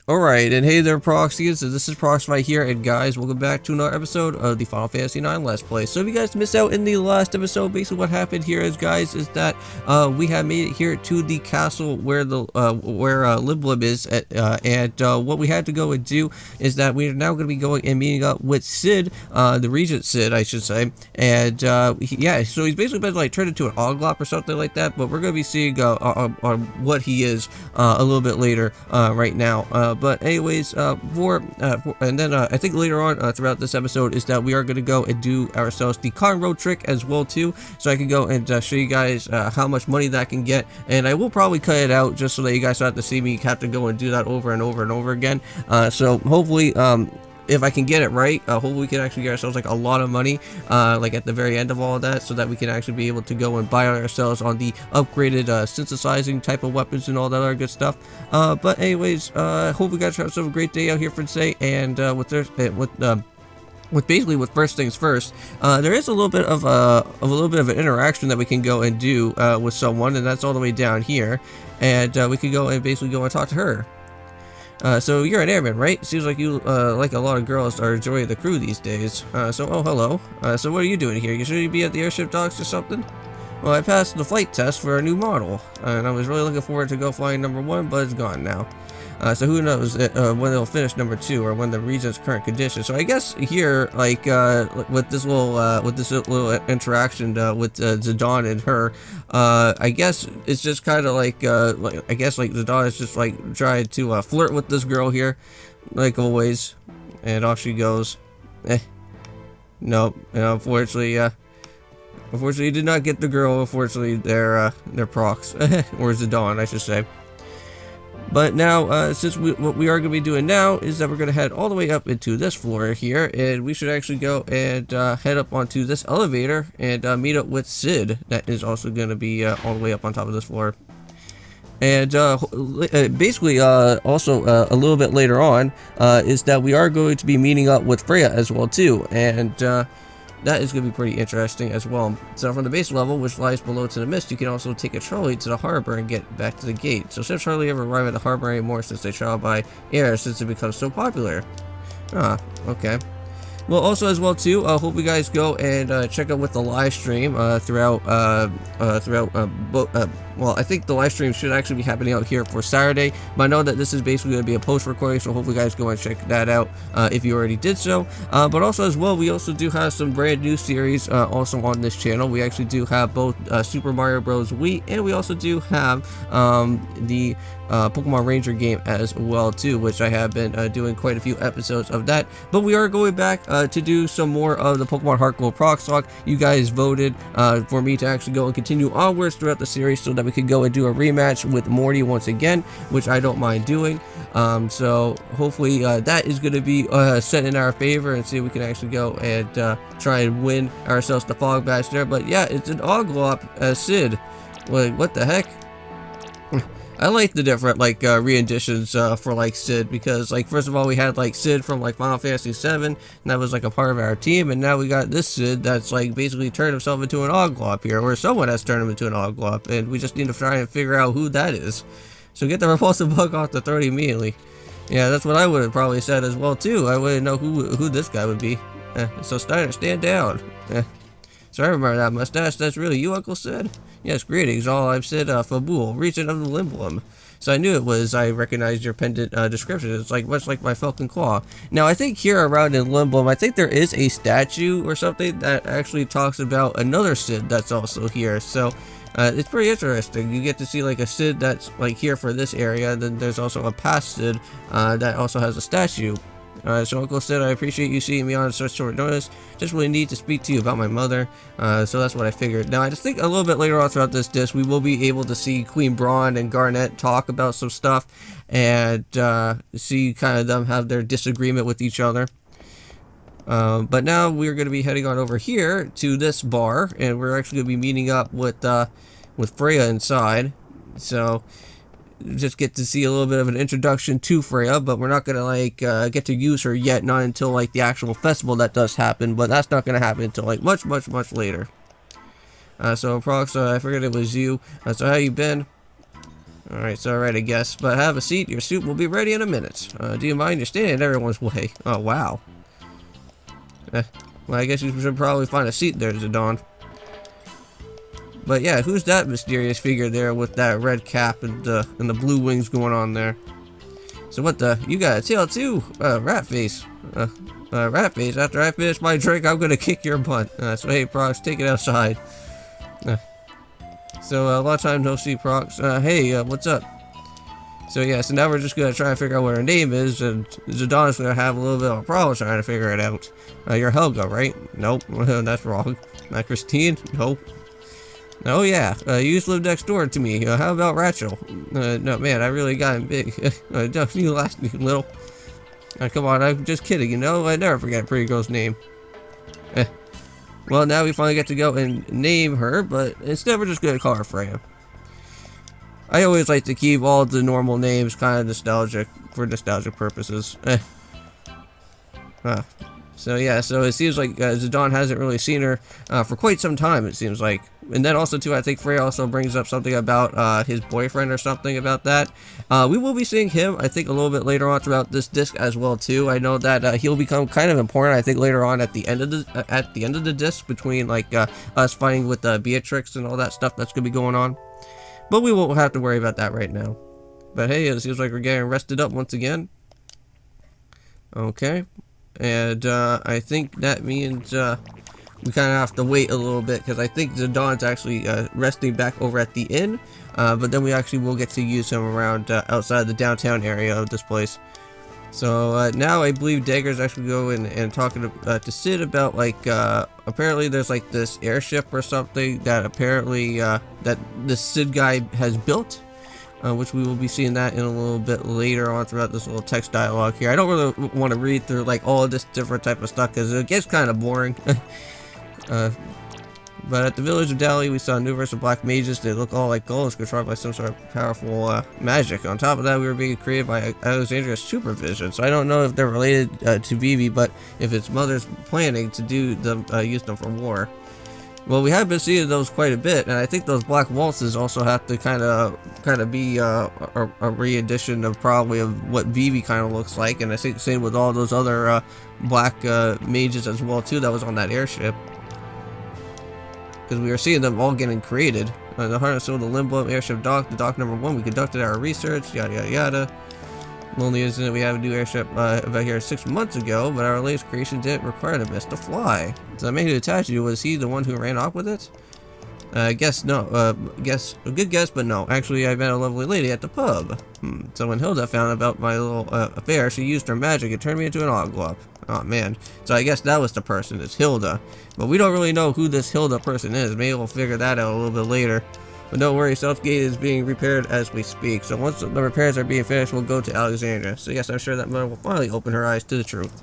Alright, and hey there Proxyians, and this is Proxify here, and guys, welcome back to another episode of the Final Fantasy IX Let's Play. So if you guys missed out in the last episode, basically what happened here is, guys, is that we have made it here to the castle where the Lindblum is, and what we had to go and do is that we are now going to be going and meeting up with Sid, the Regent Sid, I should say, and yeah, so he's basically been like turned into an Oglop or something like that, but we're going to be seeing on what he is a little bit later right now. But anyways, and then I think later on throughout this episode is that we are going to go and do ourselves the Cotton Robe trick as well too, so I can go and show you guys how much money that can get, and I will probably cut it out just so that you guys don't have to see me have to go and do that over and over and over again. So hopefully if I can get it right, hopefully we can actually get ourselves like a lot of money like at the very end of all of that, so that we can actually be able to go and buy ourselves on the upgraded synthesizing type of weapons and all that other good stuff. But anyways, hope you guys have a great day out here for today, and with first things first, there is a little bit of an interaction that we can go and do with someone, and that's all the way down here, and we can go and basically go and talk to her. So you're an airman, right? Seems like you, like a lot of girls, are enjoying the crew these days. Oh, hello. So what are you doing here? You sure you'd be at the airship docks or something? Well, I passed the flight test for a new model, and I was really looking forward to go flying number 1, but it's gone now. So who knows when they'll finish number 2 or when the Regent's current condition. So I guess here, like with this little interaction with Zidane and her, I guess it's just kind of like I guess like Zidane is just like trying to flirt with this girl here, like always, and off she goes. Nope. Unfortunately, you did not get the girl. Unfortunately, they're Prox or Zidane, I should say. But now, since what we are going to be doing now is that we're going to head all the way up into this floor here, and we should actually go and head up onto this elevator and meet up with Sid. That is also going to be all the way up on top of this floor. And basically, also a little bit later on, is that we are going to be meeting up with Freya as well too, and that is going to be pretty interesting as well. So from the base level, which lies below to the mist, you can also take a trolley to the harbor and get back to the gate. So since hardly ever arrive at the harbor anymore since they travel by air since it becomes so popular. Ah, okay. Well, also as well too, hope you guys go and check out with the live stream well, I think the live stream should actually be happening out here for Saturday, but I know that this is basically going to be a post recording, so hopefully you guys go and check that out if you already did so. But also as well, we also do have some brand new series also on this channel. We actually do have both Super Mario Bros. Wii, and we also do have the Pokemon Ranger game as well too, which I have been doing quite a few episodes of that. But we are going back to do some more of the Pokemon Heart Gold Prox Talk. You guys voted for me to actually go and continue onwards throughout the series so that we could go and do a rematch with Morty once again, which I don't mind doing. So hopefully that is going to be set in our favor, and see if we can actually go and try and win ourselves the Fog Badge there. But yeah, it's an Oglop Sid. Like, what the heck? I like the different like re-editions for like Sid, because like first of all we had like Sid from like Final Fantasy 7, and that was like a part of our team, and now we got this Sid that's like basically turned himself into an Oglop here, or someone has turned him into an Oglop, and we just need to try and figure out who that is. So get the repulsive bug off the throat immediately. Yeah, that's what I would have probably said as well too. I wouldn't know who this guy would be. So Steiner, stand down. So I remember that mustache. That's really you, Uncle Sid? Yes, greetings. All I've said, Fabul, Regent of the Lindblum. So I knew it was. I recognized your pendant description. It's like much like my Falcon Claw. Now I think here around in Lindblum, I think there is a statue or something that actually talks about another Sid that's also here. So it's pretty interesting. You get to see like a Sid that's like here for this area. Then there's also a past Sid that also has a statue. So Uncle Sid, I appreciate you seeing me on such short notice. Just really need to speak to you about my mother. So that's what I figured. Now I just think a little bit later on throughout this disc, we will be able to see Queen Braun and Garnet talk about some stuff, and see kind of them have their disagreement with each other. But now we're going to be heading on over here to this bar, and we're actually going to be meeting up with Freya inside. So just get to see a little bit of an introduction to Freya, but we're not gonna like get to use her yet, not until like the actual festival that does happen, but that's not gonna happen until like much later. So Prox, I figured it was you. So how you been? Alright, so alright, I guess. But have a seat. Your soup will be ready in a minute. Do you mind? You're standing in everyone's way. Oh, wow. Well, I guess you should probably find a seat there, Zidane. But yeah, who's that mysterious figure there with that red cap and the blue wings going on there? So what the? You got a tail too? Rat face. Rat face. After I finish my drink, I'm gonna kick your butt. So hey, Prox, take it outside. So a lot of times no see Prox. Hey, what's up? So yeah, so now we're just gonna try and figure out what her name is, and Zidane's gonna have a little bit of a problem trying to figure it out. You're Helga, right? Nope, that's wrong. Not Christine? Nope. Oh yeah, you used to live next door to me. How about Rachel? No man, I really got him big. Don't you last me little. Come on, I'm just kidding, you know? I never forget a pretty girl's name. Well, now we finally get to go and name her, but instead we're just gonna call her Freya. I always like to keep all the normal names kind of nostalgic, for nostalgic purposes. So yeah, so it seems like Zidane hasn't really seen her for quite some time, it seems like. And then also too, I think Freya also brings up something about his boyfriend or something about that. We will be seeing him, I think, a little bit later on throughout this disc as well too. I know that he'll become kind of important, I think, later on at the end of the disc, between like us fighting with Beatrix and all that stuff that's gonna be going on. But we won't have to worry about that right now. But hey, it seems like we're getting rested up once again. Okay. And I think that means we kind of have to wait a little bit, because I think Zidane's actually resting back over at the inn. But then we actually will get to use him around outside the downtown area of this place. So now I believe Dagger's actually going and talking to Sid about, like, apparently there's like this airship or something that apparently that this Sid guy has built. Which we will be seeing that in a little bit later on throughout this little text dialogue here. I don't really want to read through like all of this different type of stuff because it gets kind of boring. But at the village of Dali, we saw numerous of black mages. They look all like golems controlled by some sort of powerful magic. On top of that, we were being created by Alexandria's supervision. So I don't know if they're related to Vivi, but if it's Mother's planning to do them, use them for war. Well, we have been seeing those quite a bit, and I think those black waltzes also have to kind of be a re-edition of probably of what Vivi kind of looks like, and I think same with all those other black mages as well too that was on that airship, because we were seeing them all getting created. The harness of the Lindblum airship dock, the dock number 1. We conducted our research, yada yada yada. Lonely incident, we have a new airship about here 6 months ago, but our latest creation didn't require the best to fly. So the man who attached you, was he the one who ran off with it? Guess no. A good guess, but no. Actually, I met a lovely lady at the pub. So when Hilda found about my little affair, she used her magic and turned me into an oglop. Oh man. So I guess that was the person. It's Hilda. But we don't really know who this Hilda person is. Maybe we'll figure that out a little bit later. But don't worry, Southgate is being repaired as we speak. So once the repairs are being finished, we'll go to Alexandria. So yes, I'm sure that mother will finally open her eyes to the truth.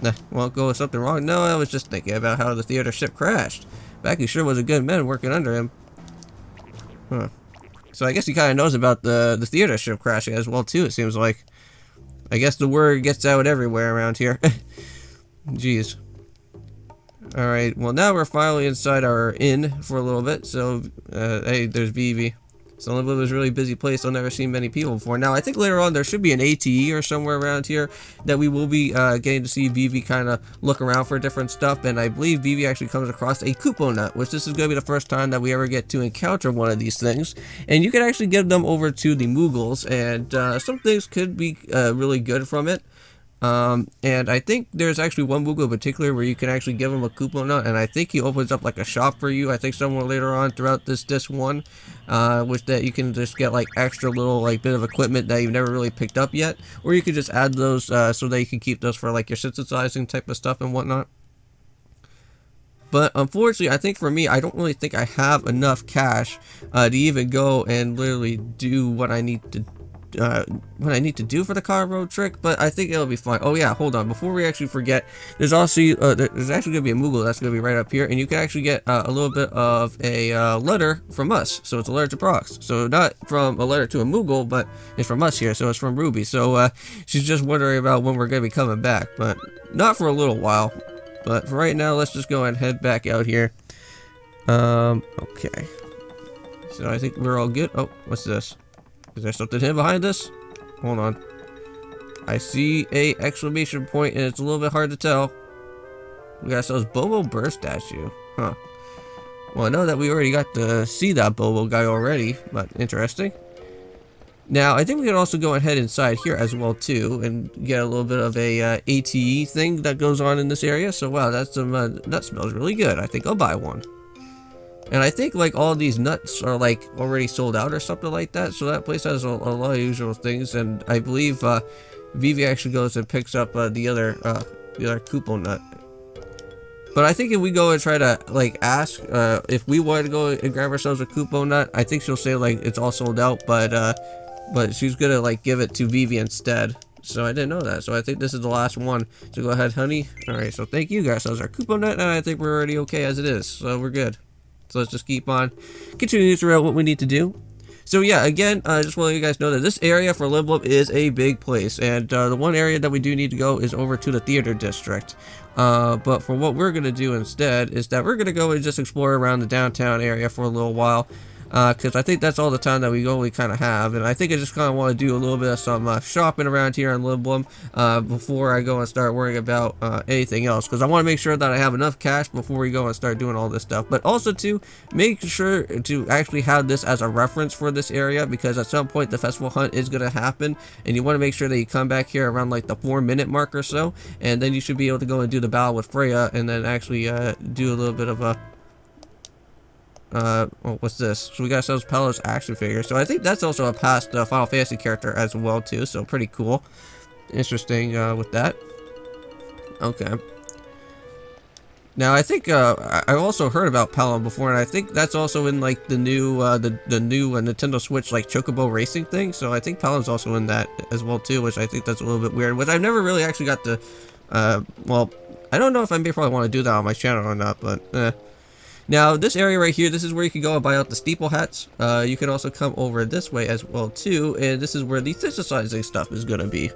Nah, won't go with something wrong? No, I was just thinking about how the theater ship crashed. Becky sure was a good man working under him. Huh. So I guess he kind of knows about the theater ship crashing as well too, it seems like. I guess the word gets out everywhere around here. Jeez. Alright, well now we're finally inside our inn for a little bit, so, hey, there's Vivi. So Lindblum is a really busy place, I've never seen many people before. Now, I think later on there should be an ATE or somewhere around here that we will be getting to see Vivi kind of look around for different stuff, and I believe Vivi actually comes across a Kupo nut, which this is going to be the first time that we ever get to encounter one of these things. And you can actually give them over to the Mughals, and some things could be really good from it. And I think there's actually one Moogle in particular where you can actually give him a Kupo nut, and I think he opens up like a shop for you, I think somewhere later on throughout this disc 1, which that you can just get like extra little like bit of equipment that you've never really picked up yet, or you could just add those so that you can keep those for like your synthesizing type of stuff and whatnot. But unfortunately, I think for me, I don't really think I have enough cash to even go and literally do what I need to do for the Cotton Robe trick, but I think it'll be fine. Oh yeah, hold on, before we actually forget, there's also there's actually gonna be a Moogle that's gonna be right up here, and you can actually get a little bit of a letter from us. So it's a letter to Prox, so not from a letter to a Moogle, but it's from us here, so it's from Ruby. So she's just wondering about when we're gonna be coming back, but not for a little while. But for right now, let's just go and head back out here. Okay, so I think we're all good. Oh, what's this? Is there something hidden behind this? Hold on. I see a exclamation point, and it's a little bit hard to tell. We got ourselves Bobo Burr statue. Huh. Well, I know that we already got to see that Bobo guy already, but interesting. Now, I think we can also go ahead inside here as well, too, and get a little bit of a ATE thing that goes on in this area. So, wow, that's some, that smells really good. I think I'll buy one. And I think, like, all these nuts are, like, already sold out or something like that. So that place has a lot of usual things. And I believe Vivi actually goes and picks up the other Koopo nut. But I think if we go and try to, like, ask if we want to go and grab ourselves a Koopo nut, I think she'll say, like, it's all sold out. But she's gonna, like, give it to Vivi instead. So I didn't know that. So I think this is the last one. So go ahead, honey. Alright, so thank you guys. So that's our Koopo nut, and I think we're already okay as it is. So we're good. So let's just keep on continuing to figure out what we need to do. So yeah, again, I just want to let you guys know that this area for Lindblum is a big place. And the one area that we do need to go is over to the theater district. But for what we're going to do instead is that we're going to go and just explore around the downtown area for a little while. Because I think that's all the time that we only kind of have, and I think I just kind of want to do a little bit of some shopping around here in Lindblum before I go and start worrying about anything else, because I want to make sure that I have enough cash before we go and start doing all this stuff, but also to make sure to actually have this as a reference for this area, because at some point the festival hunt is going to happen, and you want to make sure that you come back here around like the 4-minute mark or so, and then you should be able to go and do the battle with Freya, and then actually do a little bit of a what's this? So we got ourselves Palos action figure. So I think that's also a past Final Fantasy character as well too. So pretty cool. Interesting with that. Okay. Now I think I also heard about Palom before, and I think that's also in like the new Nintendo Switch like Chocobo racing thing. So I think Palom's also in that as well too, which I think that's a little bit weird. Which I've never really actually got to. Well, I don't know if I may probably want to do that on my channel or not, but. Now, this area right here, this is where you can go and buy out the steeple hats. You can also come over this way as well, too, and this is where the synthesizing stuff is going to be.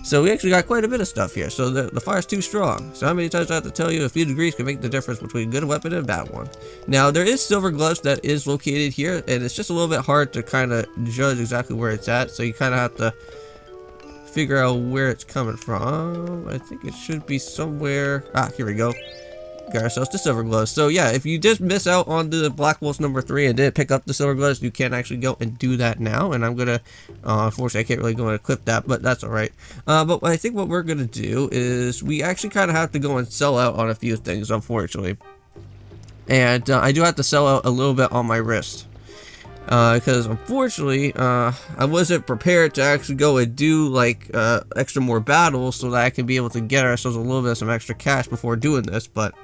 So we actually got quite a bit of stuff here, so the fire's too strong. So how many times do I have to tell you a few degrees can make the difference between a good weapon and a bad one? Now, there is silver gloves that is located here, and it's just a little bit hard to kind of judge exactly where it's at, so you kind of have to figure out where it's coming from. I think it should be somewhere... Ah, here we go. Got ourselves the silver gloves. So yeah, if you just miss out on the Black Wolves number 3 and didn't pick up the silver gloves, you can actually go and do that now. And I'm gonna, unfortunately, I can't really go and equip that, but that's all right. But I think what we're gonna do is we actually kind of have to go and sell out on a few things, unfortunately. And I do have to sell out a little bit on my wrist. Because unfortunately, I wasn't prepared to actually go and do like extra more battles so that I can be able to get ourselves a little bit of some extra cash before doing this, but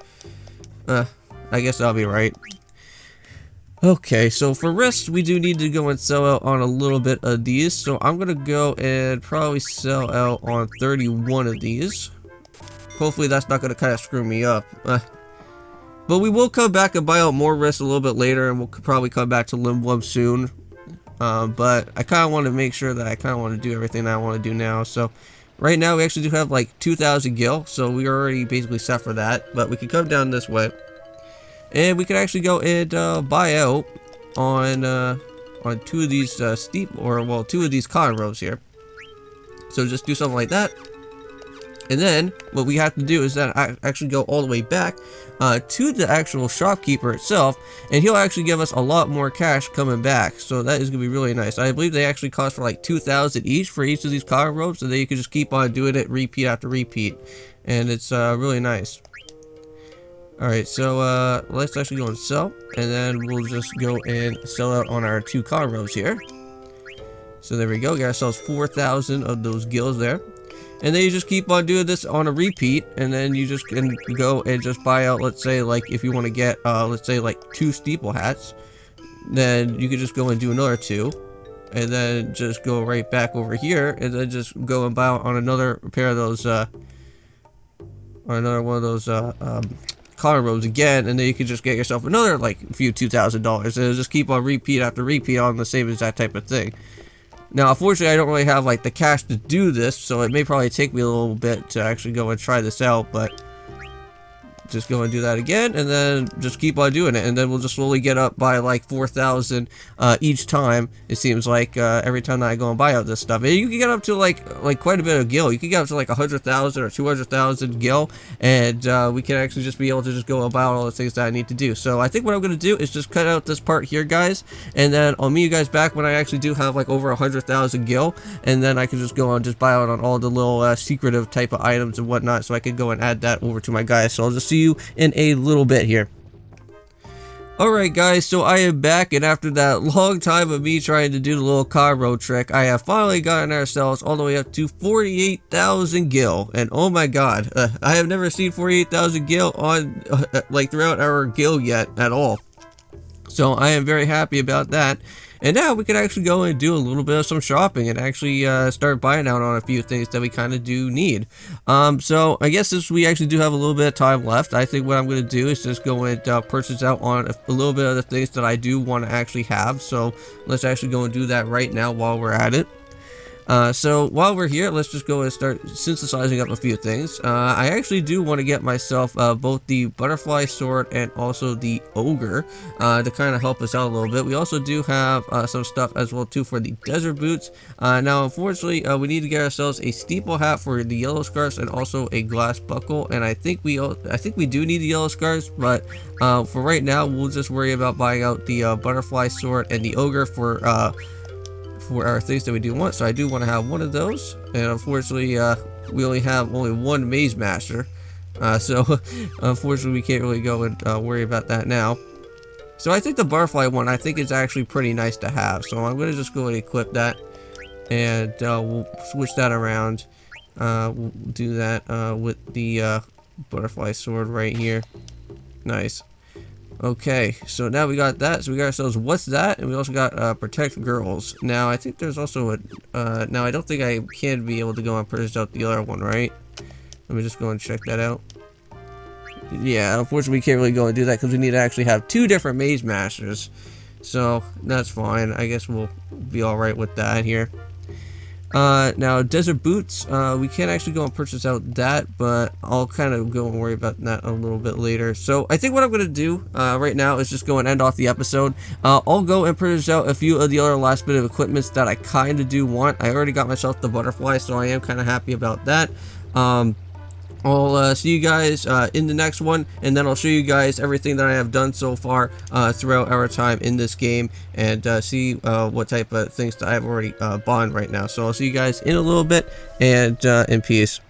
I guess I'll be right. Okay, so for wrists, we do need to go and sell out on a little bit of these, so I'm gonna go and probably sell out on 31 of these. Hopefully that's not gonna kind of screw me up. But we will come back and buy out more wrists a little bit later, and we'll probably come back to Lindblum soon. But I kind of want to make sure that I kind of want to do everything that I want to do now. So right now we actually do have like 2,000 gil, so we are already basically set for that. But we can come down this way, and we can actually go and buy out on 2 of these two of these Cotton Robes here. So just do something like that. And then what we have to do is that I actually go all the way back to the actual shopkeeper itself, and he'll actually give us a lot more cash coming back. So that is gonna be really nice. I believe they actually cost for like 2,000 each for each of these Cotton Robes, so then you can just keep on doing it repeat after repeat, and it's really nice. Alright, so let's actually go and sell, and then we'll just go and sell out on our 2 Cotton Robes here. So there we go, got ourselves 4,000 of those gills there. And then you just keep on doing this on a repeat, and then you just can go and just buy out, let's say, like, if you want to get, let's say, like, 2 steeple hats, then you can just go and do another 2, and then just go right back over here, and then just go and buy out on another pair of those, or another one of those, Cotton Robes again, and then you can just get yourself another, like, few $2,000, and just keep on repeat after repeat on the same exact type of thing. Now, unfortunately, I don't really have, like, the cash to do this, so it may probably take me a little bit to actually go and try this out, but just go and do that again, and then just keep on doing it, and then we'll just slowly get up by like 4,000 each time. It seems like every time that I go and buy out this stuff, and you can get up to like quite a bit of gil. You can get up to like 100,000 or 200,000 gil, and we can actually just be able to just go about all the things that I need to do. So I think what I'm gonna do is just cut out this part here, guys, and then I'll meet you guys back when I actually do have like over 100,000 gil, and then I can just go and just buy out on all the little secretive type of items and whatnot, so I can go and add that over to my guys. So I'll just see you in a little bit here. Alright guys, so I am back, and after that long time of me trying to do the little Cotton Robe trick, I have finally gotten ourselves all the way up to 48,000 gil, and oh my god, I have never seen 48,000 gil on, like throughout our gil yet at all. So I am very happy about that. And now we can actually go and do a little bit of some shopping and actually start buying out on a few things that we kind of do need. So I guess since we actually do have a little bit of time left, I think what I'm going to do is just go and purchase out on a little bit of the things that I do want to actually have. So let's actually go and do that right now while we're at it. So while we're here, let's just go and start synthesizing up a few things. I actually do want to get myself both the butterfly sword and also the ogre to kind of help us out a little bit. We also do have some stuff as well too for the desert boots. Now unfortunately we need to get ourselves a steeple hat for the yellow scarves and also a glass buckle, and I think we do need the yellow scarves, but for right now we'll just worry about buying out the butterfly sword and the ogre for our things that we do want. So I do want to have one of those, and unfortunately we only have one maze master, so unfortunately we can't really go and worry about that now. So I think the butterfly one, I think is actually pretty nice to have, so I'm gonna just go and equip that, and we'll switch that around. We'll do that with the butterfly sword right here. Nice. Okay, so now we got that. So we got ourselves what's that, and we also got protect girls. Now I think there's also a now I don't think I can be able to go and purchase out the other one, right? Let me just go and check that out. Yeah, unfortunately we can't really go and do that because we need to actually have two different maze masters. So that's fine. I guess we'll be all right with that here. Now desert boots, we can't actually go and purchase out that, but I'll kind of go and worry about that a little bit later. So I think what I'm going to do right now is just go and end off the episode. I'll go and purchase out a few of the other last bit of equipments that I kind of do want. I already got myself the butterfly, so I am kind of happy about that. I'll see you guys in the next one, and then I'll show you guys everything that I have done so far throughout our time in this game, and see what type of things that I have already bought right now. So I'll see you guys in a little bit, and in peace.